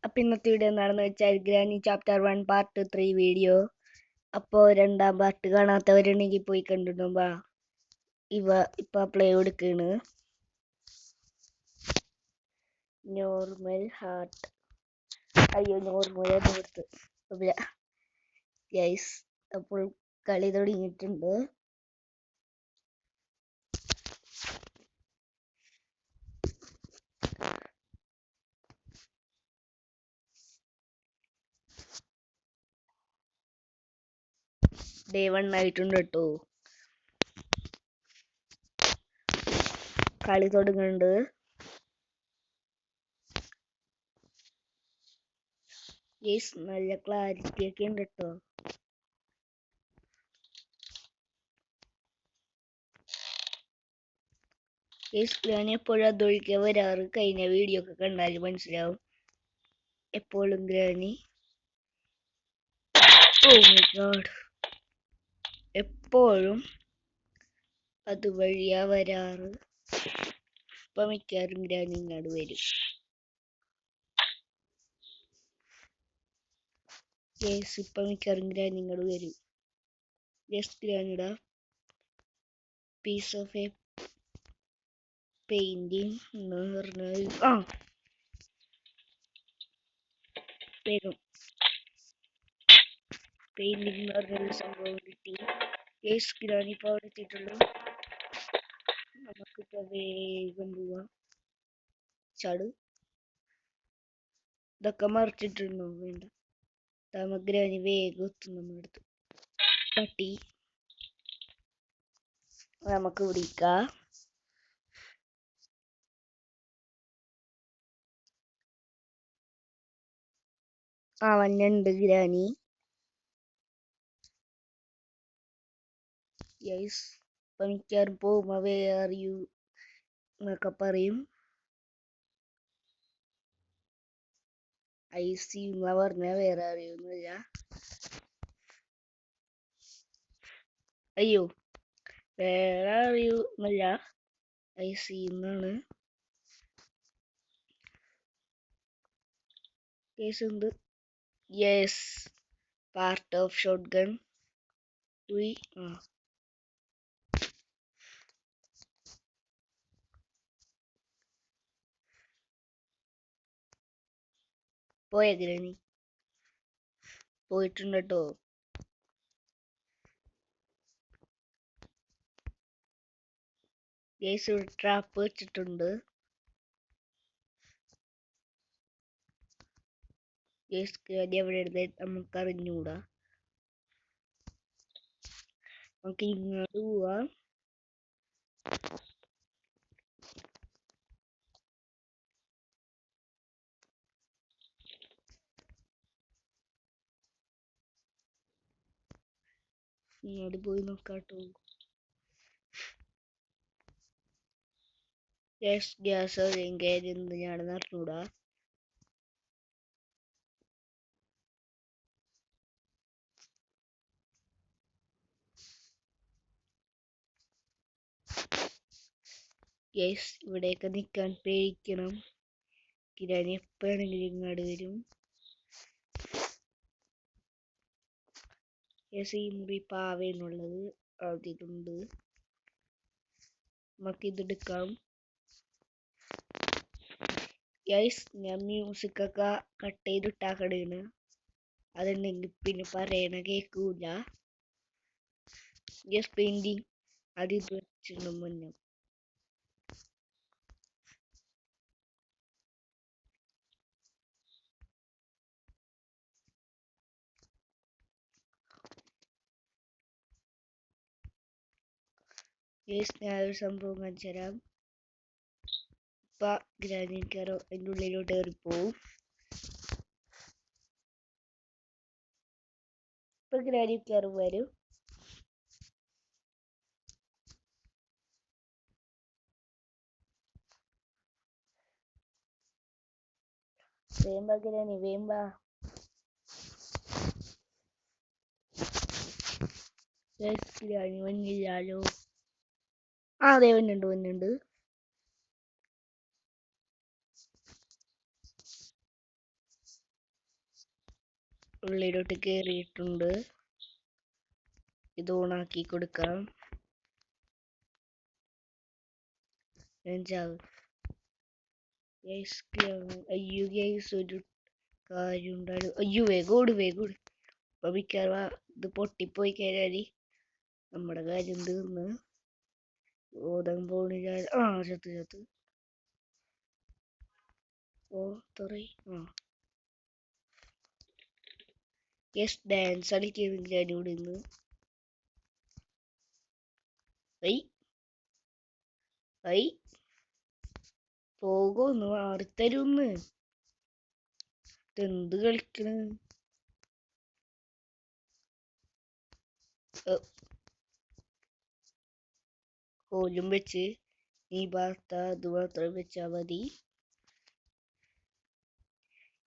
അപ്പം ഇന്നത്തെ വീഡിയോ എന്താണെന്ന് വെച്ചാൽ ഗ്രാനി ചാപ്റ്റർ 1 പാർട്ട് 3 വീഡിയോ. അപ്പോൾ രണ്ടാം പാർട്ട് കാണാത്തവരുണ്ടെങ്കിൽ പോയി കണ്ടിട്ടുണ്ടാ. ഇപ്പം പ്ലേ കൊടുക്കുകയാണ്. Normal heart. അയ്യോ, നോർമൽ അത് കൊടുത്ത് ഗൈസ്. അപ്പോൾ കളി തുടങ്ങിയിട്ടുണ്ട്. ഡേ 1 ആയിട്ടുണ്ട് കേട്ടോ. കളി തുടങ്ങുന്നുണ്ട്. ഗൈസ് നല്ല ക്ലാരിറ്റി ഒക്കെ ഉണ്ട് കേട്ടോ. ഗൈസ് ഞാൻ എപ്പോഴും അതൊഴിക്കാൻ വരാറ്. കഴിഞ്ഞ വീഡിയോ ഒക്കെ കണ്ടാൽ മനസ്സിലാവും. എപ്പോഴും ഗ്രാനി എപ്പോഴും അതുവഴിയാ വരാറ്. ഇപ്പൊ മിക്കവാറും ഗ്രാനി ഇങ്ങോട്ട് വരും. ഇപ്പൊ മിക്കവാറും ഗ്രാനി ഇങ്ങോട്ട് വരും. ഗ്രാനിയുടെ പീസ് ഓഫ് എ പെയിന്റിങ് എന്ന് പറഞ്ഞാൽ വേഗം പെയിന്റിങ് എന്ന് പറഞ്ഞൊരു സംഭവം കിട്ടി. ഗ്രാനി ഇപ്പൊ അവിടെ എത്തിയിട്ടുള്ളൂ. നമുക്കിപ്പോ വേഗം പോവാം. ചാട്. ഇതൊക്കെ മറിച്ചിട്ടുണ്ടോ? വേണ്ട. ഗ്രാനി വേഗം എത്തും നമ്മുടെ അടുത്ത്. പട്ടി നമുക്ക് വിളിക്കാം. വന്നുണ്ട് ഗ്രാനി. യെസ്. ഇപ്പം മിക്കവാറും പോകുമ്പോ വേർ യു എന്നൊക്കെ പറയും. ഐ സി എന്നാ പറഞ്ഞ വേറെ അറിയൊന്നുമില്ല. അയ്യോ, വേറെ അറിയൊന്നുമില്ല. ഐ സി എന്നാണ്. കേസ് ഉണ്ട്. Yes, part of shot gun. പോയ ഗ്രാനി പോയിട്ടുണ്ട് കേട്ടോ. ഗൈസ് ഒരു ട്രാപ്പ് വെച്ചിട്ടുണ്ട്. ഗൈസ് ഗ്രാനി എവിടെ ഇരുന്ന് നമുക്ക് അറിഞ്ഞൂടാ. നമുക്ക് ഇങ്ങോട്ട് പോവാം. ഇങ്ങോട്ട് പോയി നോക്കാട്ടോ. ഗ്യാസ് എവിടെയെങ്കിലും എന്തിനാണെന്ന് അറിഞ്ഞൂടാ. ഗ്യാസ് ഇവിടെയൊക്കെ നിൽക്കാൻ പേടിക്കണം. ഗ്രാനി എപ്പോഴാണെങ്കിലും ഇങ്ങോട്ട് വരും. ഗ്യാസ് ഈ മുറി പാവയെന്നുള്ളത് ആദ്യമുണ്ട്. നമുക്കിതെടുക്കാം. ഗ്യാസ് ഞാൻ മ്യൂസിക് ഒക്കെ കട്ട് ചെയ്തിട്ടാക്കണേണ്. അതുണ്ടെങ്കിൽ പിന്നെ പറയണ കേൾക്കൂല. ഗ്യാസ് പെയിന്റിങ് അത് ഇത് വെച്ചിട്ടുണ്ട് മുന്നേ. ഞാനൊരു സംഭവം കാണിച്ചു തരാം. ഇപ്പൊ ഗ്രാനി കയറോ അതിൻ്റെ ഉള്ളിലോട്ട് കയറിപ്പോവും. ഇപ്പൊ ഗ്രാനി കയറി വരും. വേമ്പ ഗ്രാനി വേമ്പ. ഗ്രാനി വന്നില്ലാലോ. അതെ വന്നുണ്ട്. ഉള്ളിലോട്ട് കേറിയിട്ടുണ്ട്. ഇത് ഓണാക്കി കൊടുക്കാം. അയ്യോ ഗൈസ്, ഒരു കാര്യം ഉണ്ടായിരുന്നു. അയ്യോ വേഗോട്. അപ്പൊ മിക്കവാറും ഇത് പൊട്ടിപ്പോയി കഴിഞ്ഞാല് നമ്മുടെ കാര്യം തീർന്ന്. ഓടാൻ പോണില്ല. ചത്ത്. യെസ്, ഡാൻസ് കളിക്കുന്നില്ല ഇവിടെ നിന്ന്. ഐ പോകൊന്ന് മാറിത്തരുന്ന്. എന്ത് കളിക്കണ്? കോലും വെച്ച് ഈ ഭാഗത്ത അത് മാത്രം വെച്ചാ മതി.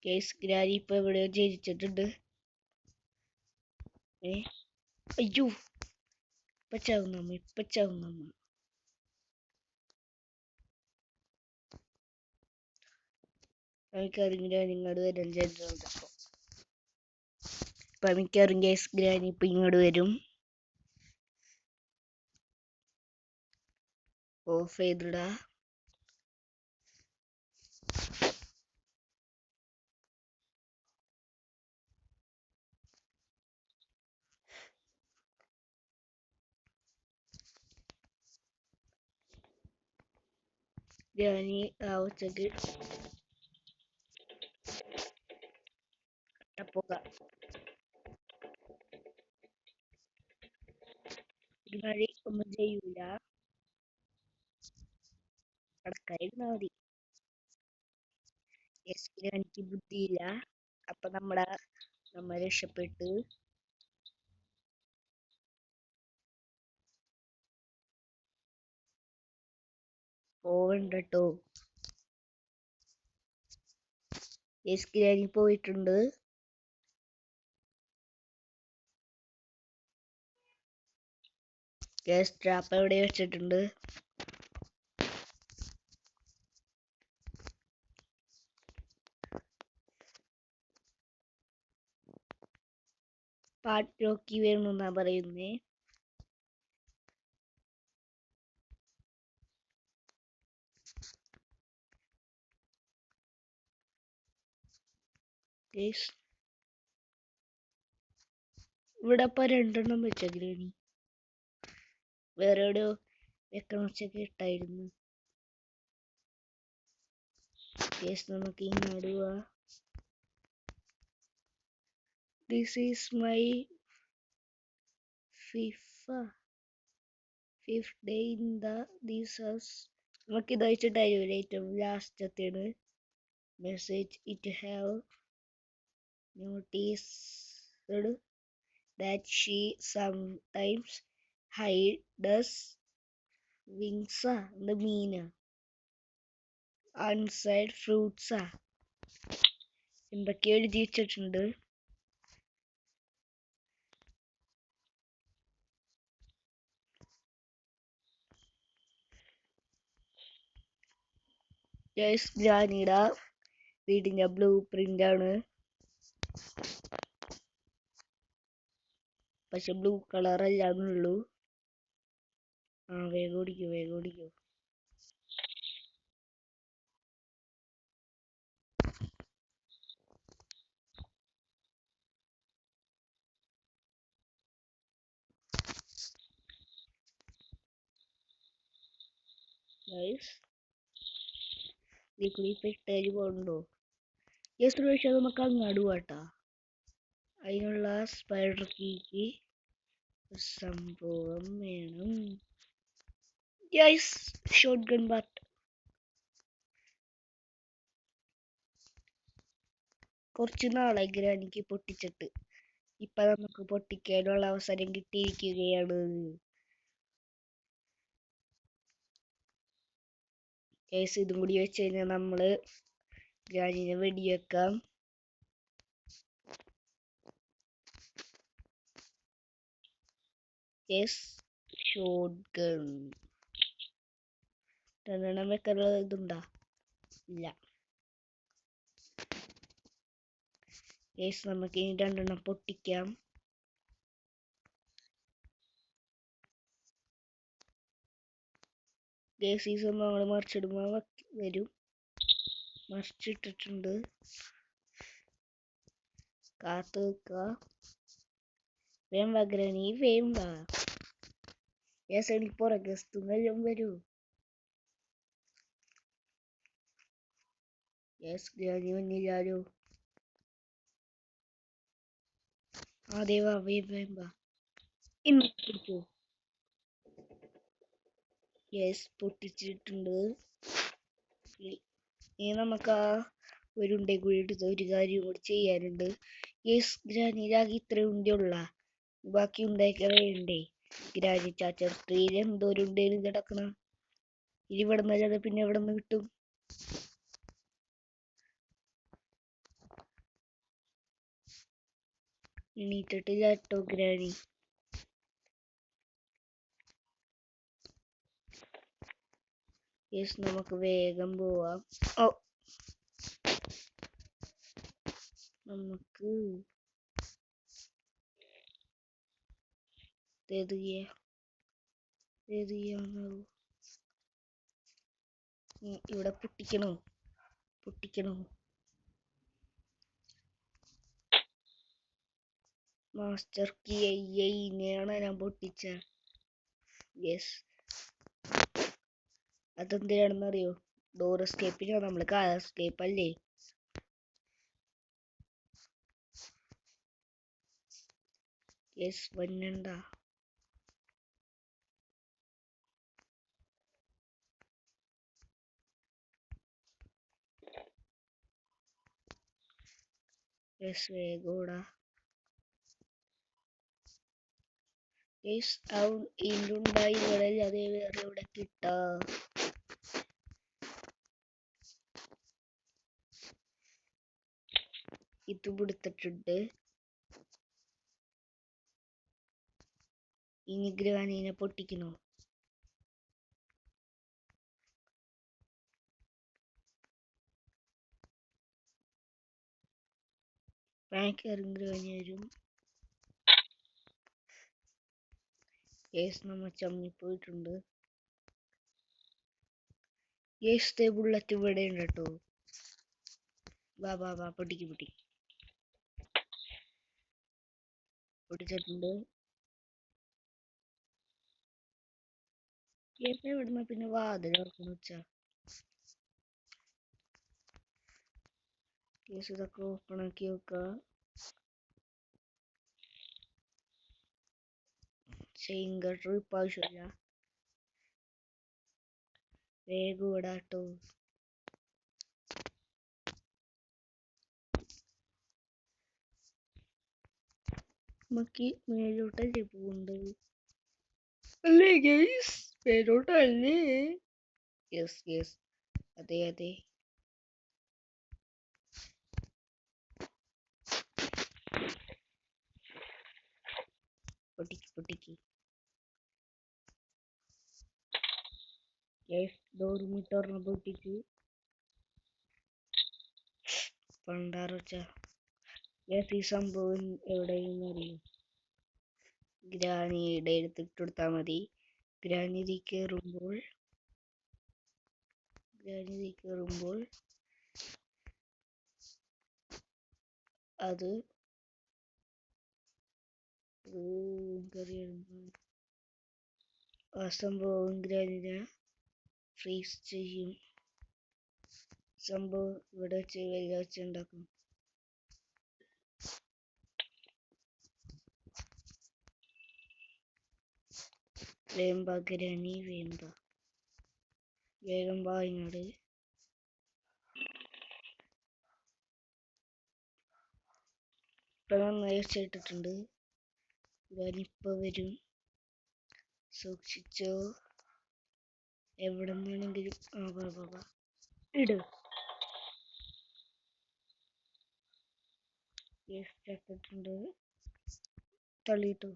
കേസ് ഗ്രാനി ഇപ്പൊ എവിടെയോ ജനിച്ചിട്ടുണ്ട്. അയ്യോ ഇപ്പൊ ചാവും നമ്മ. മിക്കവാറും ഇങ്ങോട്ട് വരാൻ ചാൻസുണ്ട്. ഇപ്പൊ മിക്കവാറും കേസ് ഗ്രാനി ഇപ്പൊ ഇങ്ങോട്ട് വരും. ഓഫ് ചെയ്തിടാ. ഗ്രാനി ഉച്ചക്ക് പോക. ഒരു മഴ ഒന്നും ചെയ്യൂല. കടക്കായിരുന്നാ മതി. എനിക്ക് ബുദ്ധിയില്ല. അപ്പൊ നമ്മ രക്ഷപ്പെട്ട്. പോവണ്ടട്ടോ. ഗ്രാനി പോയിട്ടുണ്ട്. ഗ്യാസ് ട്രാപ്പ് എവിടെ വെച്ചിട്ടുണ്ട്. പാട്ട് നോക്കി വേണമെന്നാ പറയുന്നേ. ഇവിടെ ഇപ്പൊ 2 എണ്ണം വെച്ച ഗ്രാനി. വേറെ എവിടെയോ വെക്കണം വെച്ചൊക്കെ ഇട്ടായിരുന്നു. നമുക്ക് ഇങ്ങോട്ട് പോവാ. This is my fifth day in this house. നമുക്ക് ഇത് വെച്ചിട്ടായിരുന്നു ഏറ്റവും ലാസ്റ്റത്തേണ് message. It have noticed that she sometimes hides wings the mean inside fruits. എന്തൊക്കെയോ എഴുതി വെച്ചിട്ടുണ്ട്. ഗ്രാനിയുടെ വീടിന്റെ ബ്ലൂ പ്രിന്റ് ആണ്. പക്ഷെ ബ്ലൂ കളർ അല്ലാന്നുള്ളൂ. വേഗം ഓടിക്കോ. പെട്ടേജ് പോകണ്ടോ? പക്ഷെ നമുക്ക് അങ്ങാട് പോട്ടാ. അതിനുള്ള സ്പൈഡർ കീക്ക് സംഭവം വേണം. Shot gun bat. കുറച്ച് നാളെ ഗ്രാനിക്ക് പൊട്ടിച്ചിട്ട്. ഇപ്പൊ നമുക്ക് പൊട്ടിക്കാനുള്ള അവസരം കിട്ടിയിരിക്കുകയാണ്. ഇതും കൂടി വെച്ച് കഴിഞ്ഞാൽ നമ്മള് ഗ്രാനിനെ വെടിവെക്കാം. ഷോട്ട് ഗൺ 2 വെക്കാനുള്ള ഇതുണ്ടാ? ഇല്ല. യെസ്, നമുക്ക് ഇനി രണ്ടെണ്ണം പൊട്ടിക്കാം. ഗ്യാസ് ഈ സംഭവങ്ങൾ മറിച്ചിടുമ്പോൾ വരും. മറിച്ചിട്ടിട്ടുണ്ട്. കാത്തു വെക്കുക. വേം വാ ഗ്രാനി, വേം വാ. യെസ്, എനിക്ക് പുറകെ എല്ലാം വരൂ. യെസ്, ഗ്രാനി വന്നില്ലാലോ. അതെ വാ, വേം വാ. ഇന്ന് യെസ്, പൊട്ടിച്ചിട്ടുണ്ട്. ഇനി നമുക്ക് ആ ഒരു ഉണ്ട കൂടി എടുത്ത് ഒരു കാര്യം കൂടി ചെയ്യാനുണ്ട്. യെസ് ഗ്രാനി, രാഗി ഇത്ര ഉണ്ടയുള്ള ബാക്കി ഉണ്ടാക്കണ്ടേ? ഗ്രാനി ചാച്ചർ സ്ത്രീയിൽ എന്തോരം ഉണ്ടേന്ന് കിടക്കണം. ഇനി ഇവിടെ നിന്നല്ലാതെ പിന്നെ എവിടെ നിന്ന് കിട്ടും? എണീറ്റിട്ട് ചാട്ടോ ഗ്രാനി. യെസ്, നമുക്ക് വേഗം പോവാം. ഓ, നമുക്ക് ഇവിടെ പൊട്ടിക്കണോ? മാസ്റ്റർ കീ ഇനെയാണ് ഞാൻ പൊട്ടിച്ച. യെസ്, അതെന്തിനാണെന്നറിയോ? ഡോർ എസ്കേപ്പിനാ. നമ്മള് കാർ എസ്കേപ്പ് അല്ലേ? യെസ്, വന്നണ്ട. യെസ്, വേഗോടാ. യെസ്, ഇതിലുണ്ടായി ഇവിടെ അതേ വേറെ ഇവിടെ കിട്ടാ. ഇത് പിടുത്തിട്ടുണ്ട്. ഇനി ഗ്രാനീനെ പൊട്ടിക്കണോ? ഭയങ്കരം ഗ്രാനി വരും. യെസ്, നമ്മ ചമ്മിപ്പോയിട്ടുണ്ട്. യെസ്, ബുള്ളറ്റ് ഇവിടെ ഉണ്ട് കേട്ടോ. വാ പൊട്ടിച്ചിട്ടുണ്ട്. എവിടുന്ന പിന്നെ വാതിൽ തുറക്കുന്നു വെച്ചാ? യെസ്, ഇതൊക്കെ ഓപ്പൺ ആക്കി വെക്കുക. ചെയിൻ കട്ടർ ഇപ്പം ആവശ്യമില്ല. വേഗം ഇടാട്ടോ. നമുക്ക് മേലോട്ടല്ലേ പോകണ്ടത്? അല്ലേ ഗൈസ്? മേലോട്ടല്ലേ? യെസ്, അതെ. പൊട്ടിക്ക്. യെസ്, ഡോർ മുട്ടോർന്ന് പൊട്ടിച്ച്. പണ്ടാറച്ച. യെസ്, ഈ സംഭവം എവിടെയെന്ന് അറിയും? ഗ്രാനിയുടെ എടുത്തിട്ട് കൊടുത്താൽ മതി. ഗ്രാനി കയറുമ്പോൾ അത് ആ സംഭവം ഗ്രാനിനെ ഫ്രീസ് ചെയ്യും. സംഭവം ഇവിടെ വെച്ച് വെച്ചുണ്ടാക്കും. വേമ്പ ഗ്രാനി, വേഗം വാ ഇങ്ങോട്ട്. ഇപ്പൊ നന്നായി വെച്ചിട്ടിട്ടുണ്ട്. ഗ്രാനിപ്പോ വരും, സൂക്ഷിച്ചോ. എവിടെ നിന്നാണെങ്കിലും ഇട്. ചത്തിട്ടുണ്ട്. തള്ളിയിട്ടു.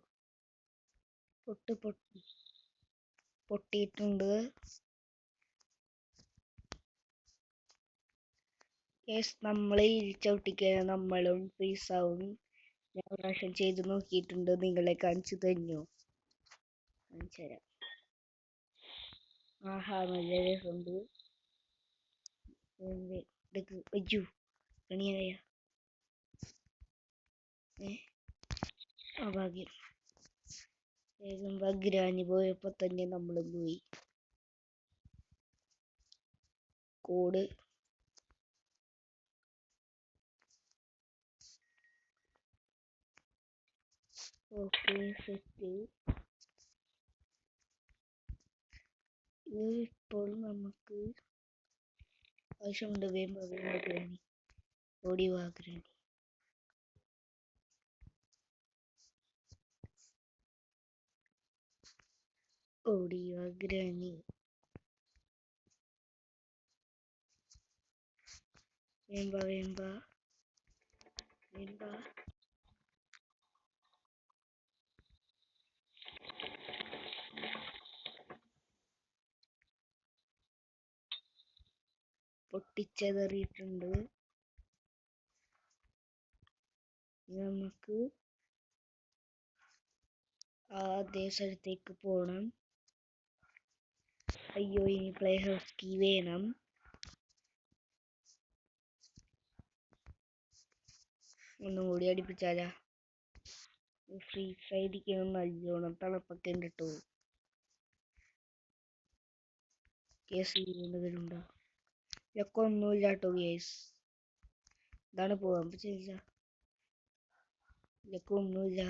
പൊട്ടിയിട്ടുണ്ട്. യെസ്, നമ്മളെ ചവിട്ടിക്കഴിഞ്ഞാൽ നമ്മളും ഫ്രീസാവും. ഞാൻ പ്രാവശ്യം ചെയ്ത് നോക്കിയിട്ടുണ്ട്, നിങ്ങളെ കാണിച്ചു തന്നു. കാണിച്ചു തരാം. ആഹാ, നല്ല രസമുണ്ട്. അയ്യോ, കണിയായ ആ ഭാഗ്യം. വേഗം വഗ്രാനി പോയപ്പോ തന്നെ നമ്മളും പോയി. Code okay, set. ഇപ്പോൾ നമുക്ക് ആവശ്യമുണ്ട്. വേഗം ഓടി വാഗ്രാനി. ഓടി വാഗ്രാനി. വേമ്പ വേമ്പ വേമ്പ. പൊട്ടിച്ചെതറിയിട്ടുണ്ട്. നമുക്ക് അതേ സ്ഥലത്തേക്ക് പോണം. അയ്യോ, ഇനി പ്ലേ ഹൗസ് കീ വേണം. ഒന്നും കൂടി അടുപ്പിച്ചാലാ. ഫ്രീസ് ആയിരിക്കണം, നല്ലോണം തണുപ്പൊക്കെ ഉണ്ട് കേട്ടോ. കേസ് വരുന്നുണ്ടോ? ഇതൊക്കെ ഒന്നുമില്ല കേട്ടോ കേസ്. ഇതാണ് പോകാൻ പറ്റില്ല. ഇതൊക്കെ ഒന്നുമില്ല.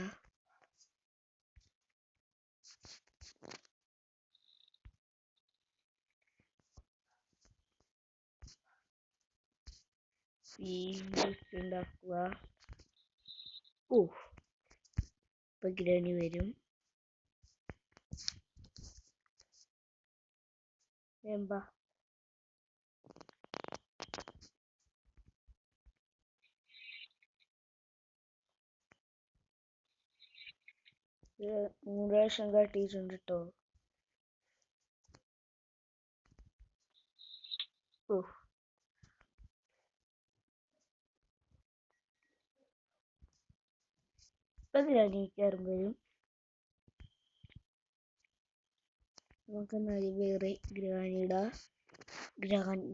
ഉണ്ടാക്കുക. ഓ, ഇപ്പൊ ഗ്രാനി വരും. വേമ്പ. മൂന്ന് പ്രാവശ്യം കാട്ടിയിട്ടുണ്ട് കേട്ടോ. ഓ, ഇപ്പൊ ഗ്രാനി കയറും വരും. നമുക്ക് വേറെ ഗ്രാനിയുടെ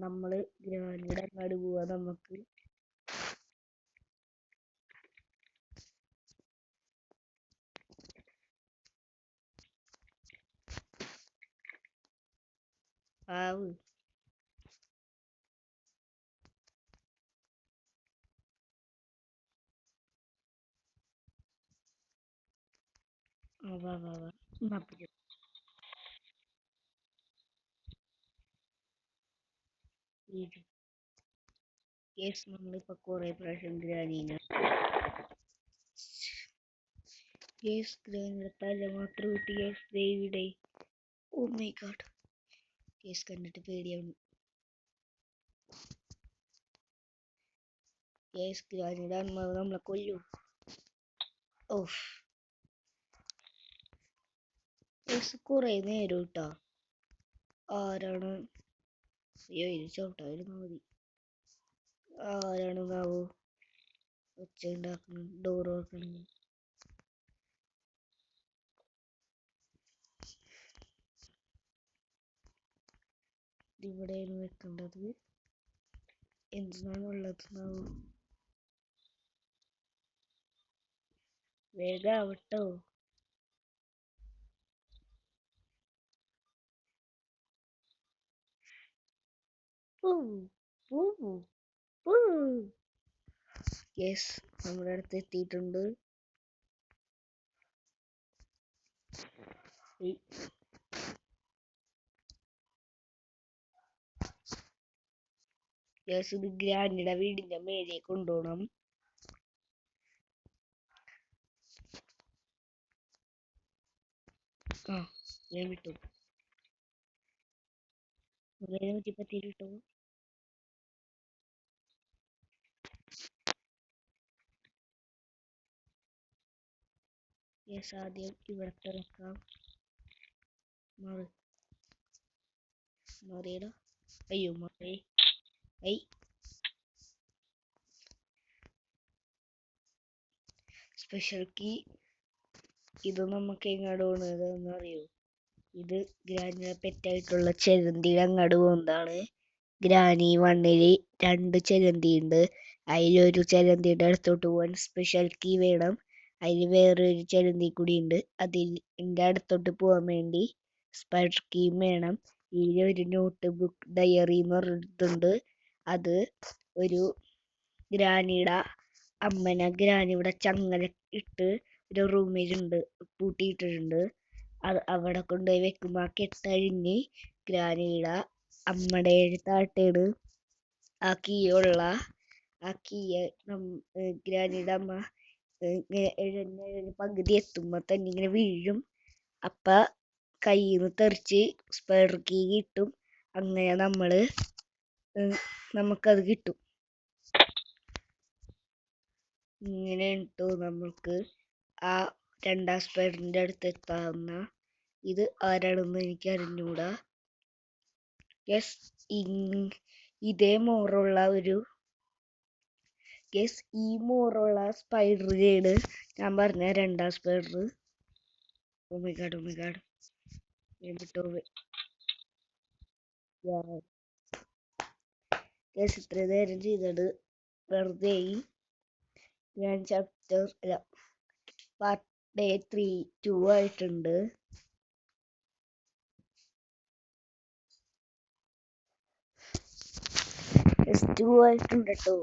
നമ്മള് ഗ്രാനിയുടെ അങ്ങാട് പോവാ. നമുക്ക് ആവ്. വാ വാ വാ. കേസ് നമ്മളിപ്പോ കൊറേ പ്രാവശ്യം ഗ്രാനീനെ കേസ് ഗ്രാനിയുടെ തല മാത്രം വിട്ട് കേസ് ദേവിയുടെ. ഓ മൈ ഗോഡ്, കേസ് കണ്ടിട്ട് പേടിയാണ്. കേസ് ഗ്രാനിയുടെ ആത്മാവ് നമ്മളെ കൊല്ലൂ. ഓഫ്, കേസ് കുറെ നേരം ഇട്ടാ. ആരാണ്? അയ്യോ, ഇത് ചവിട്ടായിരുന്നു മതി. ആരാണ് നാവോ ഒച്ച ഉണ്ടാക്കണം? ഡോർ ഓർക്കണം. ഇവിടെയാണ് വെക്കേണ്ടത്. എന്തിനാണുള്ളത് നാവോ? വേഗം ആവട്ടോ. യെസ്, നമ്മുടെ അടുത്ത് എത്തിയിട്ടുണ്ട്. യെസ്, ഇത് ഗ്രാൻഡിയുടെ വീടിന്റെ മേലെ കൊണ്ടുപോകണം. ആ, ഞാൻ വിട്ടു. 110 കിട്ടോ? യെസ്, ആദ്യം ഇവിടെ തുറക്കാം. മാറിയടാ. അയ്യോ, മാറി. ഐ സ്പെഷ്യൽ കീ ഇത് നമുക്ക് എങ്ങോട്ട് പോകുന്നത് അറിയോ? ഇത് ഗ്രാനിയുടെ പെറ്റായിട്ടുള്ള ചെലന്തിയുടെ അങ്ങോട്ട് പോകുന്നതാണ്. ഗ്രാനി 1-ല് 2 ചെലന്തി ഉണ്ട്. അതിലൊരു ചെലന്തിയുടെ അടുത്തോട്ട് പോകാൻ സ്പെഷ്യൽ കീ വേണം. അതിൽ വേറൊരു ചെലന്തി കൂടി ഉണ്ട്. അതിൻ്റെ അടുത്തോട്ട് പോകാൻ വേണ്ടി സ്പൈഡർ കീയും വേണം. ഇതിലൊരു നോട്ട് ബുക്ക് ഡയറി എന്ന് പറഞ്ഞിട്ടുണ്ട്. അത് ഒരു ഗ്രാനിയുടെ ഗ്രാനിയുടെ ചങ്ങല ഇട്ട് ഒരു റൂമിലുണ്ട്, പൂട്ടിയിട്ടിട്ടുണ്ട്. അവിടെ കൊണ്ടുപോയി വെക്കുമ്പോൾ ആ കെട്ടഴിഞ്ഞ് ഗ്രാനിയുടെ അമ്മയുടെ താട്ടേണ് ആ കീയുള്ള ആ കീയെ ഗ്രാനിയുടെ അമ്മ പകുതി എത്തുമ്പോൾ തന്നെ ഇങ്ങനെ വീഴും. അപ്പൊ കയ്യിൽ നിന്ന് തെറിച്ച് സ്പൈഡർ കീ കിട്ടും. അങ്ങനെ നമുക്കത് കിട്ടും. ഇങ്ങനെ ഇട്ടു നമുക്ക് ആ 2-ാം സ്പൈഡറിന്റെ അടുത്ത് എത്താവുന്ന. ഇത് ആരാണെന്ന് എനിക്ക് അറിഞ്ഞൂടാ. യെസ്, ഇതേ മോറുള്ള ഈ മോറുള്ള സ്പൈഡറിനെയാണ് ഞാൻ പറഞ്ഞ 2-ാം സ്പൈഡർ. ഓമിഗാഡ് ഇത്ര നേരം ചെയ്തത് വെറുതെ. ഞാൻ പാർട്ട് ഡേ 3-2 ആയിട്ടുണ്ട്. ആയിട്ടുണ്ട് കേട്ടോ.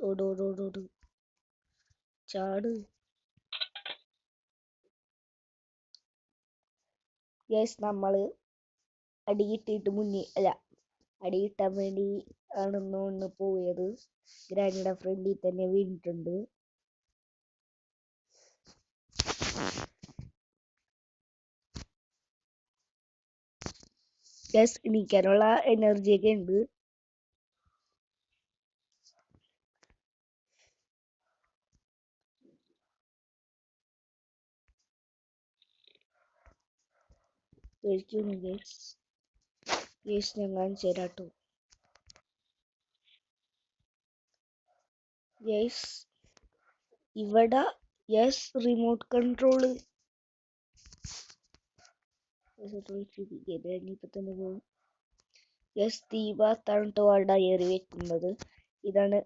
ഓടോട് ചാട്. നമ്മള് അടി കിട്ടാൻ വേണ്ടി ആണെന്ന് പോയത്. ഗ്രാനിയുടെ ഫ്രണ്ടിൽ തന്നെ വീണിട്ടുണ്ട്. എണീക്കാനുള്ള എനർജി ഒക്കെ ഉണ്ട്. ഞാൻ കാണിച്ചു തരാട്ടോ. ഇവിടെ റിമോട്ട് കൺട്രോള് ഇപ്പൊ തന്നെ പോകും. ദീപാത്താണ് ആ ഡയറി വെക്കുന്നത്. ഇതാണ്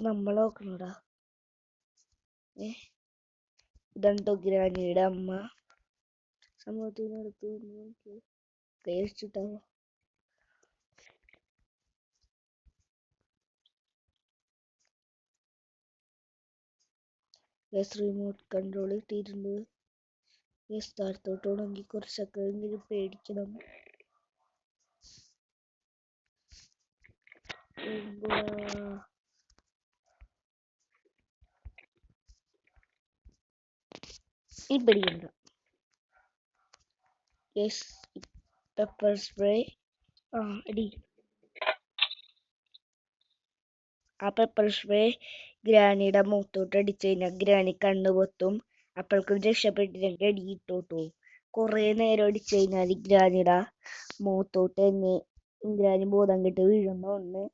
നമ്മൾ നോക്കണടാ. ഇതാണ് ഗ്രാനിയുടെ അമ്മ. സമൂഹത്തിനടുത്ത് കഴിച്ചിട്ടാ. റിമോട്ട് കൺട്രോൾ ഇട്ടിട്ടുണ്ട്. താഴത്തോട്ടാണെങ്കിൽ കുറച്ചൊക്കെ എങ്കിലും പേടിക്കണം. ഇപ്പടിയുണ്ട്. പെപ്പർ സ്പ്രേ അടി. ആ പെപ്പർ സ്പ്രേ ഗ്രാനിയുടെ മുഖത്തോട്ട് അടിച്ചു കഴിഞ്ഞാൽ ഗ്രാനി കണ്ണു പൊത്തും. അപ്പോഴേക്കും രക്ഷപ്പെട്ടില്ലെങ്കിൽ അടി കിട്ടോട്ടോ. കുറെ നേരം അടിച്ചു കഴിഞ്ഞാൽ ഗ്രാനിയുടെ മുഖത്തോട്ട് തന്നെ ഗ്രാനി ബോധം കെട്ട് വീഴുന്ന.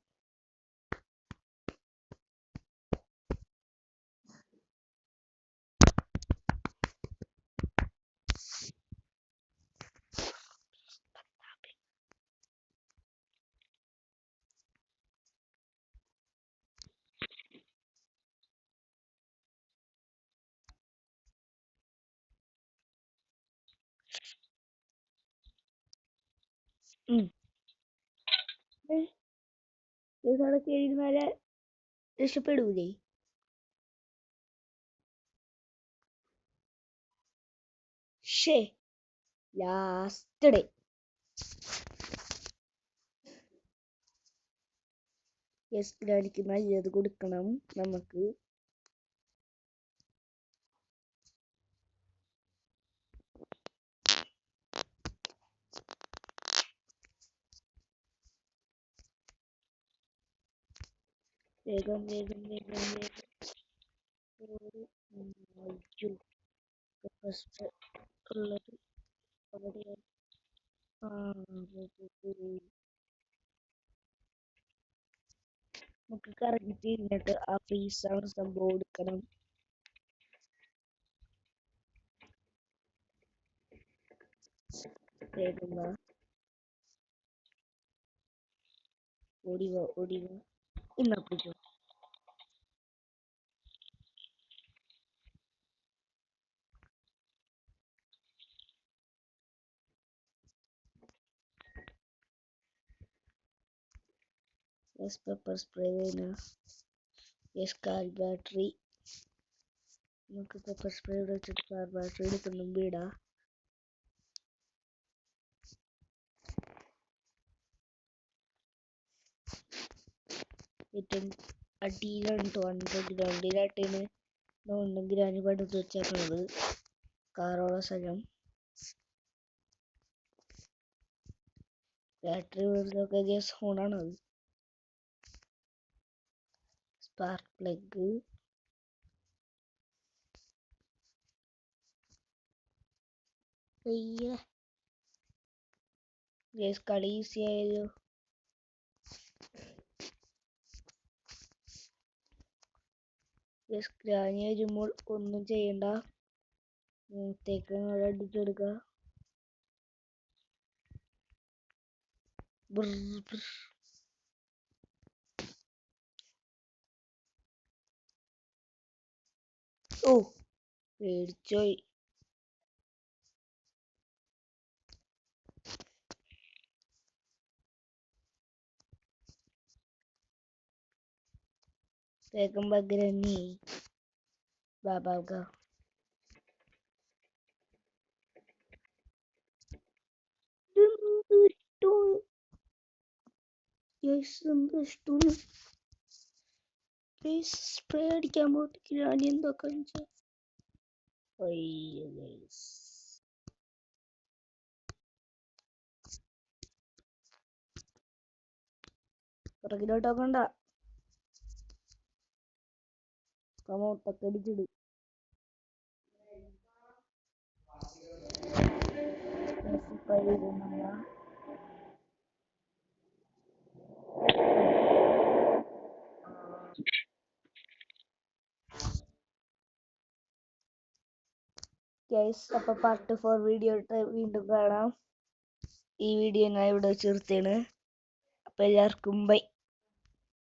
ഇതൊക്കെ എഴുതിനാല് രക്ഷപ്പെടൂലേ? ലാസ്റ്റ് ഡേ ഗ്രാനിക്ക് നല്ലത് കൊടുക്കണം നമുക്ക്. വേഗം ഉള്ളത് അവിടെയാണ്. നമുക്ക് കറങ്ങിട്ട് ഇരുന്നിട്ട് ആ ഫ്രീസാണ് സംഭവം എടുക്കണം. വേഗം വാ, ഓടിവാ ഓടിവാ. ഇന്നാ പിടിച്ചോ. യെസ്, പെപ്പർ സ്പ്രേ വേണം. Yes, car battery. നമുക്ക് പെപ്പർ സ്പ്രേ വെച്ചിട്ട് കാർ ബാറ്ററി എടുക്കുന്നു വീടാ. ഏറ്റവും അടിയിലാണ് കേട്ടോ അണ്ടർഗ്രൗണ്ടിലായിട്ടാണ് ഗ്രാനി പടുത്ത് വെച്ചേക്കുന്നത് കാറുള്ള സ്ഥലം. ബാറ്ററി വീട്ടിലൊക്കെ ഗ്യാസ് ഓണാണത്. സ്പാർക്ക് പ്ലഗ്, ഗ്യാസ് കളി ഈസി ആയല്ലോ. ഗ്യാസ് ഗ്രാനി വരുമ്പോൾ ഒന്നും ചെയ്യണ്ട, മൂത്തേക്ക് അടിച്ചെടുക്കുക. ഓ, പേടിച്ചോയി. വേഗം ഗ്രാനി, ബാബാ. സ്പ്രേ അടിക്കാൻ പോയിട്ട് ഗ്രാനി എന്തോ കാണിച്ച. പുറകിലോട്ടോക്കണ്ട, കമോട്ടൊക്കെ അടിച്ചിട്. അപ്പൊ പാർട്ട് 4 വീഡിയോ വീണ്ടും കാണാം. ഈ വീഡിയോ ഞാൻ ഇവിടെ ചേർത്താണ്. അപ്പൊ എല്ലാവർക്കും ബൈ.